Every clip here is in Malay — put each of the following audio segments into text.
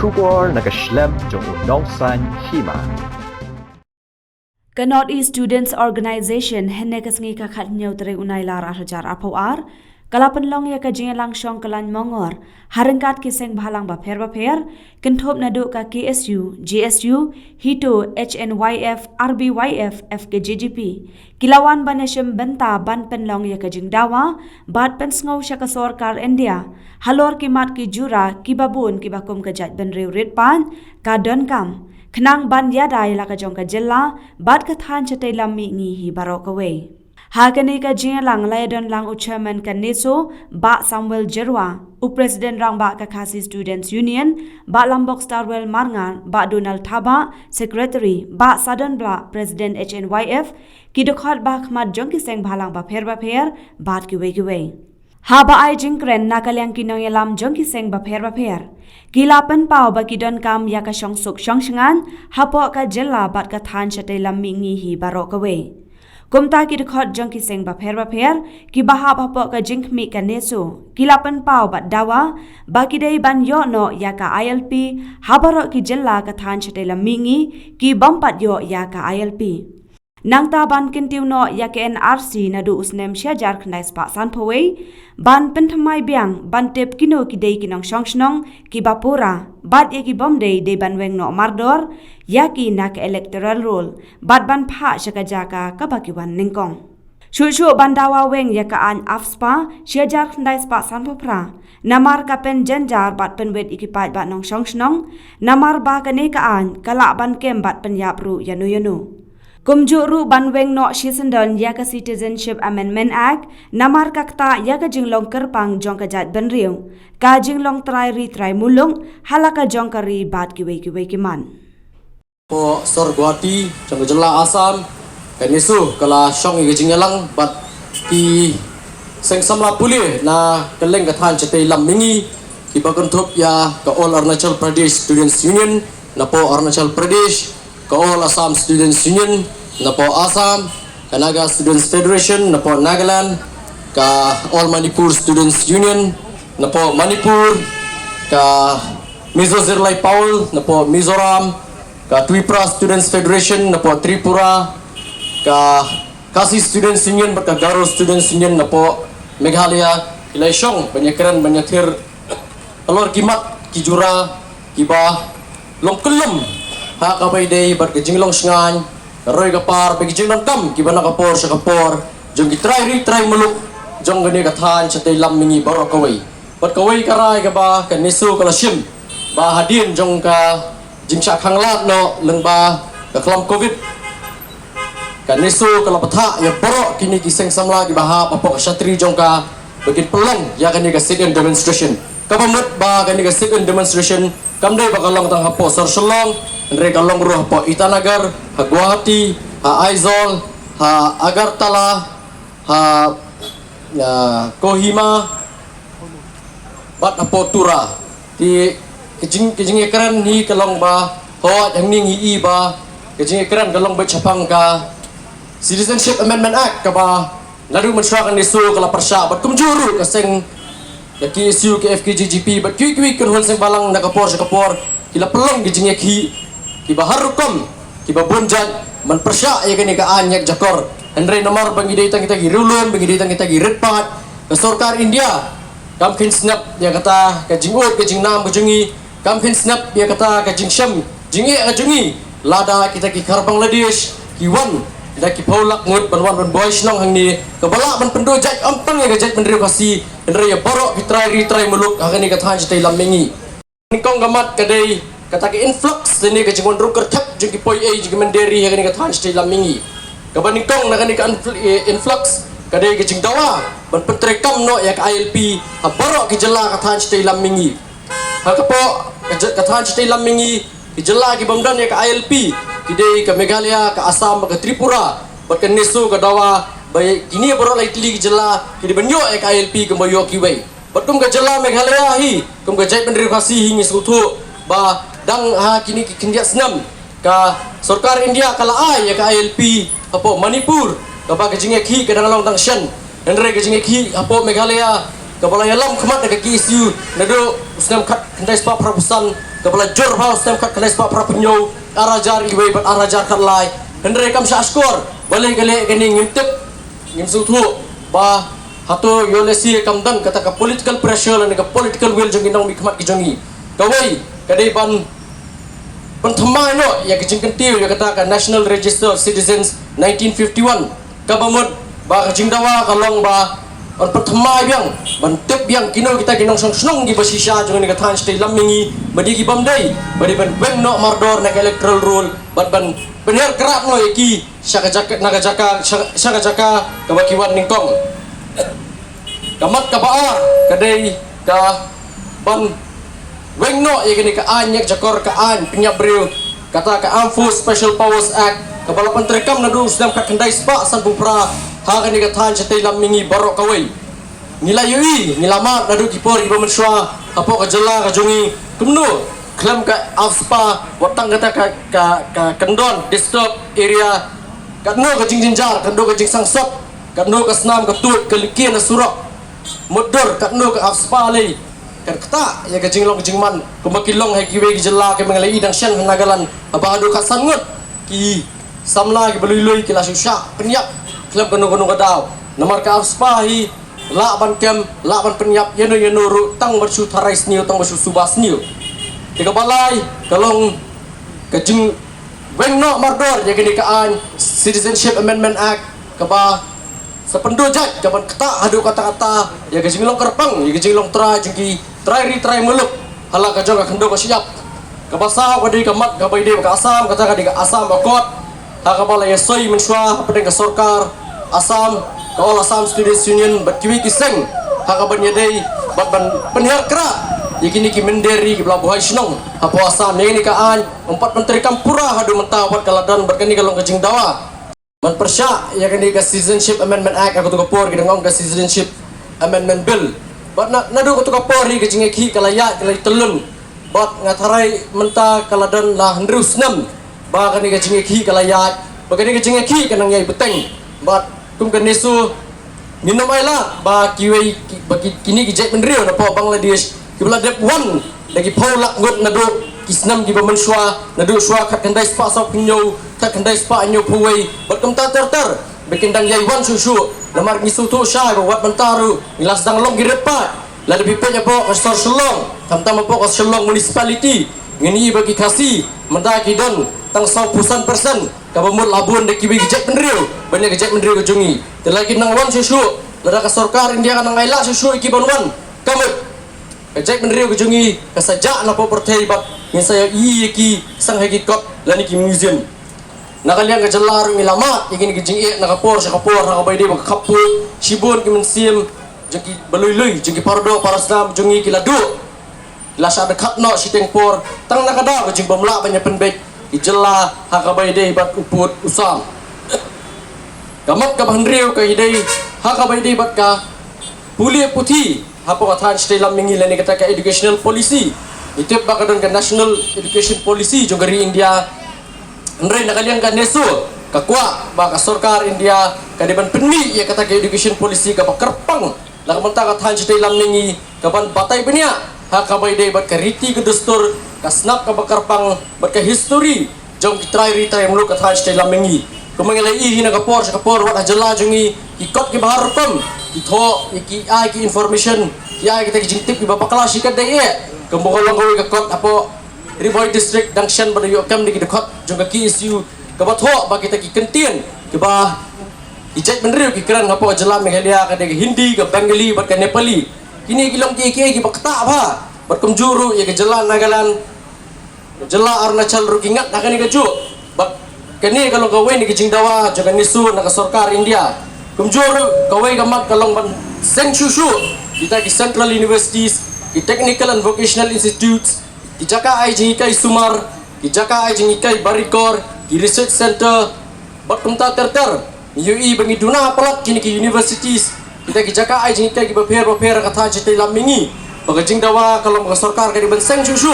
Shubor nakaslem jong unongsan hima. Ka Northeast Students Organization henne kasngi ka khat nyau tere unai lar arjar apawar kalapan long ya ka jingelang syong kalan mongor harengkat kiseng bhalang ba pher kenthop nadu ka KSU GSU hito HNYF RBYF FKGGP kilawan baneshem benta ban penlong ya ka jingdawa bat pensngau syaka sorkar India halor kimat ki jura ki babun ki bakum ka jat ben reurit pan ka don kam Kenang ban yadai la ka jong ka jella bat ka than chatai lammi ngi hi barok away. Hakani ka jingelang laidon lang u chairman ka neso ba Samuel Jerwa u president rang ba ka Khasi Students Union ba Lambok Starwell Marngan ba Donald Thaba secretary ba Sadan Bla president HNYF ki dokhat ba khmat jong ki seng bhalang ba pher bat ki we. Haba ai jingkren nakalyang kinong yalam jong ki seng ba pher Gilapan pau bagi don kam ya ka syong suk syong syangan hapo ka jela bat ka than chatai lammi ngi hi barok away. Kumta ki dekhot jong ki seng ba pher ki bahap hapo ka jingkmi ka neso gilapan pau bat dawa bagi dei ban yo no ya ka ILP habarok ki jela ka than chatai lammi ngi ki bompat yo ya ka ILP. Nang ta ban kintiu no ya ke NRC na du usnem syajar khnai spa san phawei ban penthamai biang ban tep kino ki dei kinong shongshnong ki bapura bat ye ki bom dei ban weng no mardor ya ki nak electoral roll bat ban pha shaka jaka ka bakiwan ningkong shu bandawa weng ya ka an afspa syajar khnai spa san phapra namar ka pen janjar bat pen wet ikipat bat nong shongshnong namar ba ka ne ka an kala ban kem bat pen yapru yanu Kumjuru banweng no shisendon ya ka Citizenship Amendment Act namar kakta ya ka jinglong kerpang jong ka jat benriu ka jinglong trai mulung halaka jong ka ri bat ki man po sorgwati jong jela asam kanisu kala syong i jingelang bat ki seng samla puli na keleng ka than chate lam mingi ki bagunthop ya ka All Arunachal Pradesh Students Union na po Arunachal Pradesh ka All Assam Students Union na po Assam, ka Naga Students Federation na po Nagaland, ka All Manipur Students Union na po Manipur, ka Mizo Zirlai Paul na po Mizoram, ka Tripura Students Federation na po Tripura, ka Khasi Students Union at ka Garo Students Union na po Meghalaya, Ilaisyong, Banyakran, Banyakhir, Alor Kimat, Kijura, Kiba, Longkelum, ha kabay day bat kajing long sngan roy kapar pagijing long kam kibana kapor sa kapor jong gitry muluk jong gani kathan sa tay lam mingi baro kaway bat kaway karay ka ba kanisu kalasim ba hadin jong ka jing sa khanglat no leng ba ka klam covid kanisu kalapatha ya baro kini kiseng samla ki baha papok satri jong ka bagit pelong ya kani ka sit in demonstration kabamut ba kani ka sit in demonstration kamday bakalong tang hapo sorsolong Andre kalong ruh po Itanagar, ha Guwahati, ha Aizol, ha Agartala, ha Kohima, bat po Tura. Di kejing ekran ni kalong ba ho yang ning hi ba kejing ekran kalong ba chapang ka Citizenship Amendment Act ka ba nadu mensyarakat nisu kala persya bat kumjuru ka seng ya KSU ke FKGGP bat kui kan hon seng balang nakapor sa kapor kila pelong kejing ekhi kiba harukom kiba bonjat man persya ya kani ka anyak jakor andre nomor bangidai tang kita girulun bangidai tang kita giretpat ka sarkar India kam khin snap ya kata ka jingot ka jingnam ka jungi kam khin snap ya kata ka jingsham jingi ka jungi lada kita ki karbang ladish ki wan da ki paulak ngut banwan boys nong hangni ka bala man pendo jat amtang ya jat pendri kasi andre ya borok ki try muluk hakani ka than jtai lammengi nikong gamat kadai kata ke influx ini ke jingon ruker thap jing ki poi jing manderi ya ka than stai lamingi ka banikong na kani ka influx kadai ke jing dawa ban petrekam no ya ka ILP ha borok ki jela ka than stai lamingi ha ka po ka than stai lamingi ki jela ki bomdan ya ka ILP ki dei ka Meghalaya ka Assam ka Tripura bat ka nesu ka dawa bai kini borok lai tili ki jela ki di banyo ya ka ILP ka boyo ki wei bat kum ka jela Meghalaya hi kum ka jai pendri khasi hi ngi sutu ba dang ha kini kinjat senam ka sarkar India kala ai ya ka ILP apo Manipur ka ba kajing ki ka dangalong tang shan andre kajing ki apo Meghalaya ka bala yalam khamat ka KSU nado usnam khat khandai spa prapusan kepala jor haus tem kat kelas pak prapenyo arajar iwe bat arajar kat lai hendre kam syashkor balik gale gani ngimtip ngimsutu ba hato yolesi kam dan kata ka political pressure lan ka political will jong inong mikmat ki jongi kawai kadai ban penthama no ya kejing kentil ya kata ka National Register of Citizens 1951 kabamut ba kejing dawa kalong ba on pertama biang bentuk biang kino kita kinong song di basisya jangan ni katan stay lamingi badi ki bamdai badi ban beng no mardor nak electoral rule ban bener kerak no iki syaka jaka kabakiwan ningkong kamat kabaa kadai ka ban beng no ya kini ka anyak jakor ka an penyap bril kata ka Armed Special Powers Act kepala penterekam nadu sedang ka kendai spa san pupra ha kani katan stay lamingi barok kawai nilai yui nilama nadu kipor iba mensua apa kajela kajungi tumno klaim ka afspa watang kata ka kendon disturb area kadno ka jingjinjar kadno ka jingsangsop kadno ka snam ka tut ka likin surok modor kadno ka afspa lei kan kata ya ka jinglong jingman kumakilong hai kiwe gijela ka mengalai dang syan nagalan abado ka sangut ki samla ki belui-lui ki lasusya penyap klaim kono kadaw nomor ka afspa hi laban kem laban penyap yeno ru tang bersu tarai sniu tang bersu subas sniu tiga balai kalong kejing weng no mardor ya gini kaan Citizenship Amendment Act kaba sependu jat kaban kata adu kata-kata ya kejing long kerpang ya kejing long trai muluk hala kajong ka kendo ka siap kaba saw kadi kamat kabai de ka asam kata kadi ka asam bakot ha kaba la yesoi mensua pedeng ka sorkar asam kau Assam Students Union berkiwi kiseng hakaban yadai ban penher kera yakini ki menderi ki pelabuhan senong apa Assam ni kaan empat menteri kampura hadu mentawat kaladan berkani kalong kejing dawa man persya yakini ka Citizenship Amendment Act aku tu kapor ki dengong ka Citizenship Amendment Bill bat nadu aku tu kapor ri kejing ki kalaya kalai telun bat ngatarai menta kaladan lah hendrus nem ba kani kejing ki kalaya bagani kejing ki kanang yai beteng bat kum kenesu minum aila ba kiwei bagi kini ki jek menrio na po Bangladesh ki bela dep one lagi paulak ngot nado kisnam ki bamenswa nado swa kat kendai spa sa pinyo kat kendai spa anyo puwei berkem ta ter bekendang yai wan susu lamar ngisu tu sya ba wat bentaru ngilas dang long girepa la lebih pe po kasar selong tamtam po kas selong municipality ngini bagi kasi mendaki don tang 100% kabamut labun de kiwi gejek menrio banyak gejek menrio kejungi telagi nang wan susu lada ka sorkar india kanang aila susu iki banwan kamut gejek menrio kejungi kasaja na po pertai bat ngin saya iki sang hekikot lani ki museum nakalian kejelar milama ingin gejing nakapor nakabaide bakapul sibun ki mensim jeki belui jeki pardo parasnam jungi kiladu lasa dekat no sitengpor tang nakada kejing bamla banyak penbek ijela hakabaide bat uput usam kamat ka bandriu ka idei hakabaide bat ka pulia putih hapo kathan stelam mingila ni kata ka educational policy itip ba kadon ka national education policy jogari India ndre nakalian ka nesu ka kwa ba ka sarkar India ka deban penni ya kata ka education policy ka kerpang la kamanta kathan stelam mingi ka ban batai benia hakabaide bat ka riti ka dustur kasnap ka bakarpang bat ka history jong kitrai muluk ka than stay lamengi kumangalai hina ka por wat ajala jongi ikot ki bahar kom itho iki ai ki information ya kita ki jintip ki bapakla sikat dai kembongolong ko ka kot apo Riboy district dangshan pada yo kam di dekot jong ka ki isu ka batho ba kita ki kentien ki ba ijek menriu ki kran apo ajala meghalia ka de Hindi ka Bengali bat ka Nepali kini kilong ki bakta ba berkumjuru ya ke jalan nagalan jela Arunachal rukingat nakani kaju bak kani kalau kawai ni kejing dawa jaga nisu nak sarkar India kumjuru kawai gamat kalong ban seng susu kita di Central Universities di Technical and Vocational Institutes di Jaka ai jingikai Sumar di Jaka ai jingikai Barikor di Research Center bak kumta ter UI bangi duna apalat kini ki universities kita ki Jaka ai jingikai ki baper kata jete lamingi bagajing dawa kalau mga sarkar kadi banseng susu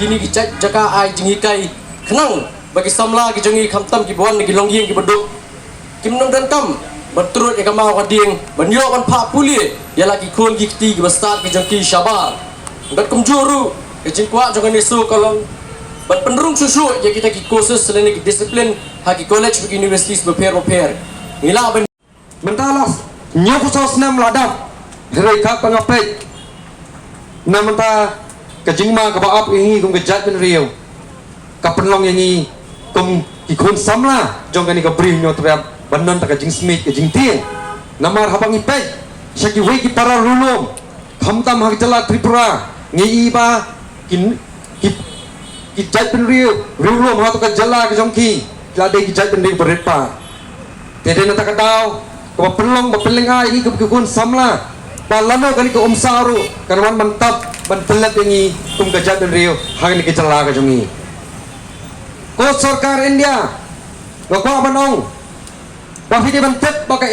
kini ki Jaka ai jingikai kenang bagi samla ki jongi kamtam ki buan ki longyeng ki beduk kim nom dan kam berturut ya kamau kading banyo kan pa puli ya lagi kun ki ti ki bestat ki jongki syabar dat kumjuru kejing kuat jangan isu kalau berpenderung susu ya kita ki kursus selain ki disiplin haki college bagi universiti berpair ngila ben mentalas nyo sos nam ladap reka pangapek namanta kejingma ka baap ingi kum kejat ben riu ka penlong ingi kum ki kun samla jong kani ka brim nyo terap banon ta kejing smith kejing tien namar habang ipek syaki we ki para rulum khamtam hak jala tripura ngi ba kin ki jat ben riu rulum ha to ka jala ka jong ki lade ki jat ben riu berepa tede na ta ka daw ka penlong ba pelenga ini ke kun samla palano kali ke saru karwan mantap ban pelat ini tum gajat dan rio hang ni kecela ka jongi ko sarkar India ko banong ba fidi ban tet ba ka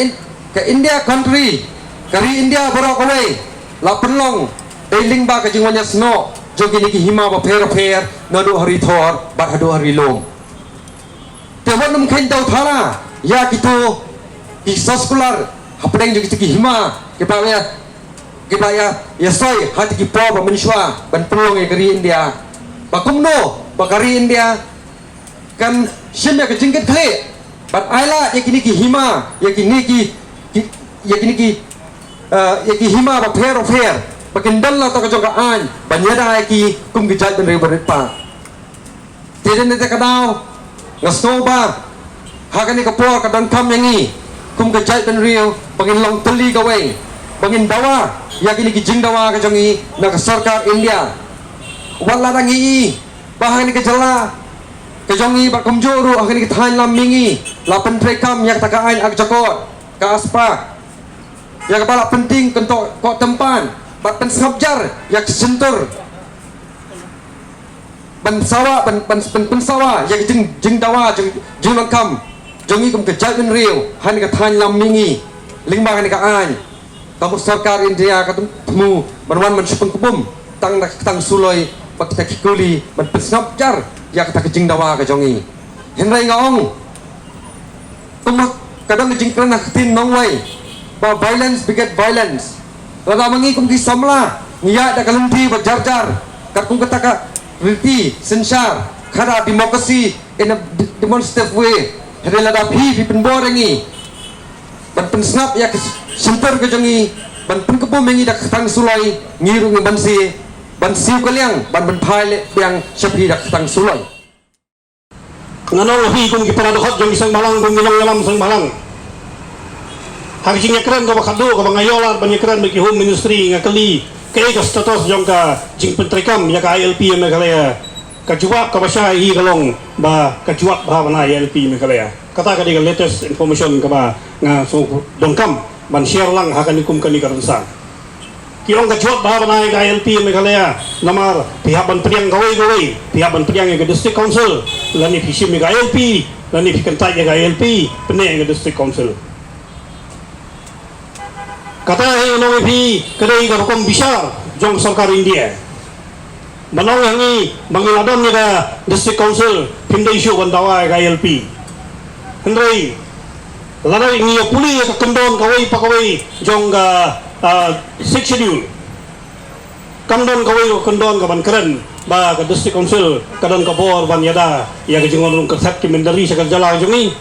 India country kari India borok away la penlong dailing ba ka jingwanya sno jogi ni ki hima ba fer no do hari thor ba hado hari lom te wonum khain daw thara ya kitu kisah sekolah hapdeng juga tiki hima kebaya ya soy hati kipo ba manusia ban pelong ya kari India bakumno bakari India kan shimya ke jingket kle bat aila ya kini ki hima ya kini ki hima ba fer bakin dalla to ka joka an banyada ki kum gijat ben reberit pa teden nete kadau ngasno ba hakani ka po ka dan kam yangi kum kejat ben rio bangin long teli gawe bangin dawa ya kini kijing dawa ka jongi na ka sarkar India wala rangi bahang ni kejala ka jongi ba kumjuru akini ki thain lam mingi la pentrekam yak takain ak jakot ka aspa ya ka bala penting kentok ko tempan bat pen sabjar yak sentur ban sawa ban sawa yak jing dawa jing langkam jongi kum kejat ben rio han ka thain lam mingi lingba kan ka an kamu sarkar India ka temu banwan man supeng kubum tang suloi bak ta kikuli ban pesnapjar ya ka kejing dawa ka jongi henrai ngaong tumak kadang jing krana tin nong wai ba violence beget violence lada mangi kum ki samla ngiya da kalunti ba jar ka kum kataka riti sensar khara democracy in a demonstrative way Hadela da pi penborengi ban pensnap ya sentur ke jongi ban penkepo mengi dak tang sulai ngiru ngi ban siu kaliang ban phai yang sepi dak tang sulai nganol hi kung giparadokot jong isang malang kung nilang sang malang haging ekran ko bakado ko bangayola ban ekran bagi home ministry ngakali kay ka status jong ka jing pentrekam ya ka ILP na kalaya kajuak ka basya hi kalong ba kajuak ba na ILP me kalaya kata ka di latest information ka ba nga so dongkam ban share lang hakan ikum kani karansa kiong kajuak ba na ILP me kalaya namar pihak ban priang gawai pihak ban priang ga district council lani pisi me ILP lani pikantai ga ILP pene ga district council kata hi no pi kadai ga hukum besar jong sarkar India manong hangi mangiladon ni ka district council pindai isu bandawa ka ILP hendrai ladai ngi puli ka kendon kawai pakawai jong ga 6 schedule kandon kawai kendon ka ban keren ba ka district council kadon ka bor ban yada ya ka jingon ka sak ki mendari sa jala jongi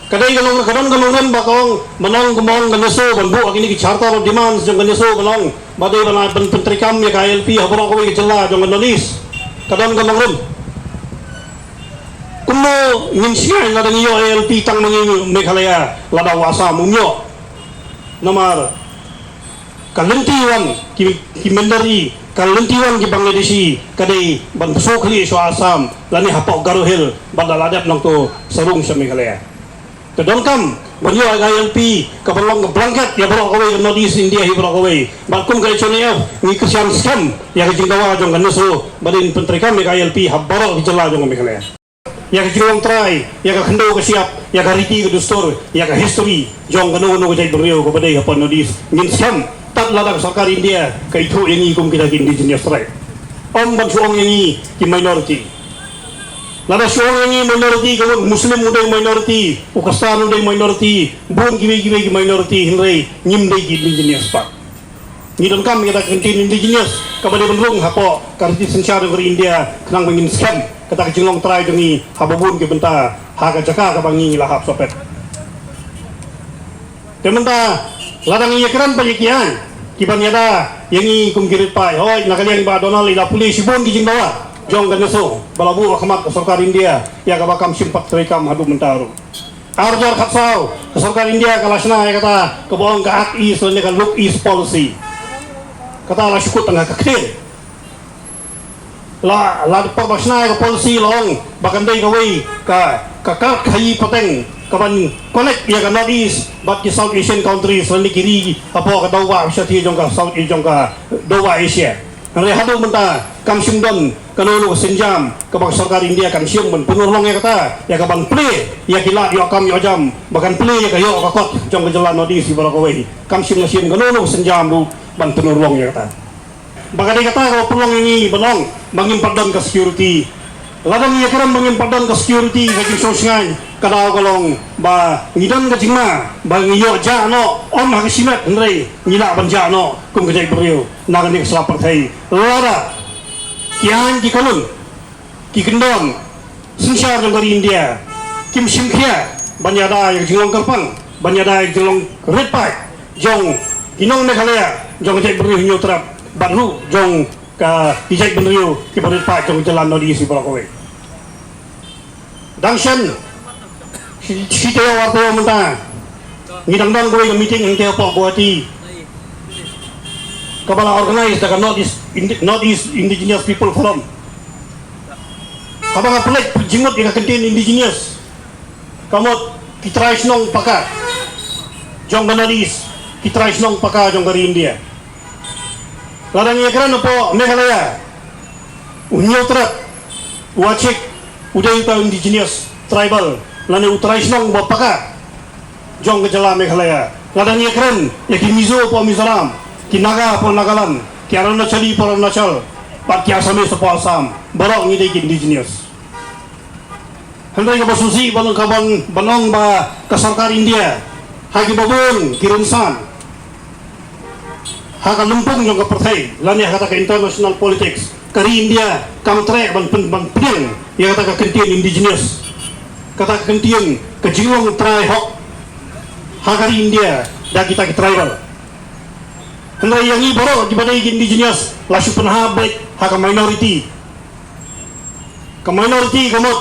kadai galong kadon galongan ba kong manong gumong ganeso ban bu akini ki charta ro demands jong ganeso balong badai bana pentrikam ya ka ILP habro kawai jala jong nolis kadon galong kuno minsiya na dangiyo ILP tang mangi Meghalaya lada wasa mumyo namar kalentiwan ki mendari kalentiwan ki Bangladeshi kadai ban sokli so Assam lani hapok garuhil badaladap nang to sarung sa Meghalaya kadon kam banyo ILP kabalong blanket ya bro kawai Northeast India hi bro kawai balkum kay choniya ni Christian scam ya kajindawa jong ganuso badin pentrikam ya ILP habaro ki jala jong Meghalaya ya ka jiwang try ya ka khando ka siap ya ka riti ka dustor ya ka history jong kanu no ka jay brio ko badai hapon nodis min scam tat ladak sarkar India kay thu yangi kum kita indigenous right om ban suong yangi ki minority lada suong yangi minority ka muslim uday minority ukastan uday minority bon giwe ki minority hinray nyim day ki indigenous pa ngidon kam kita kantin indigenous kabade benrung hapo karti sensyar dari India kenang bangin scam kata kejinglong try dengi hababun ke benta haga jaka ka bangi lahap sopet tementa ladang iya keran payikian kiban yada yangi kum kirit pai hoi nakaliang ba Donald ila puli sibon kijing bawa jong ganeso balabu akamat ke sarkar India ya ka bakam simpak terikam hadu mentaru arjar khatsau ke sarkar India kalasna ya kata kebohong ke act east dan ka look east policy kata la syukut tengah kekil la perbasna ke policy long bakandai kawai ka kai pateng kapan connect ya ke north east but ke South Asian countries lan kiri apa ka dawa syati jong ka South jong ka dawa Asia hari hadu menta kam simdon kanunu senjam ke bang sarkar India kan siung ben penurlong ya kata ya kapan play ya kilat yo kam yo jam bahkan play ya kayo kakot jong ke jalan north east barakawai kam siung kanunu senjam lu ban penurlong ya kata bahkan dia kata kalau pelong ini belong bangin padon ke security ladang iya keram bangin padon ke security bagi sosngai kadau kolong ba ngidan ke jingma ba ngiyo ja no om ha kisimet ndrei ngila ban ja no kum ke jai beriu nagan ni selapar thai lara kian ki kalun ki kendon sensyar dari India kim simkhia banyada yang jinglong karpang banyada yang jinglong red pipe jong inong Meghalaya jong jai beriu nyo trap baru jong ka dijai beriu ki red pipe jong jalan no di si Barakawai dangshan si teo warteo menta ngidang dang gue meeting yang teo pok buati kabala organize daga Northeast Indigenous People Forum kabang apelek jingmut ika kentin indigenous kamot kitrais nong paka jong Northeast kitrais nong paka jong dari India ladang iya keran po Meghalaya unyo trap wachik uday pa indigenous tribal lani utrais nong bapaka jong ke jala Meghalaya ladang iya keran ya ki Mizo po Mizoram ki Naga po Nagaland ki Arunachali po Arunachal pat ki Assamese po Assam barok ngide ki indigenous hendak ka basusi balong kabang banong ba ka sarkar India hagi babun kirunsan haka lumpung yung kapartay lani haka ka international politics kari India kamtre ban pedeng ya kata ka kentian indigenous kata ka kentian ka jiwang try hok hakari India da kita ki tribal hendak yang i baro di badai indigenous lasu penhabet haka minority kamot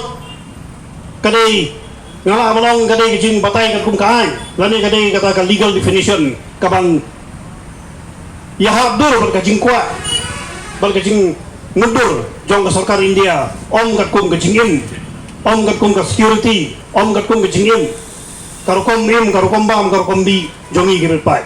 kadai ngala balong kadai kijing batay ka kumkaan lani kadai kata ka legal definition kabang ya habdur berkajing kuat berkajing ngedur jong ke sarkar India om kat kum kajing im om kat kum ke security om kat kum kajing im karukom im karukom bam karukom bi jongi kirit pai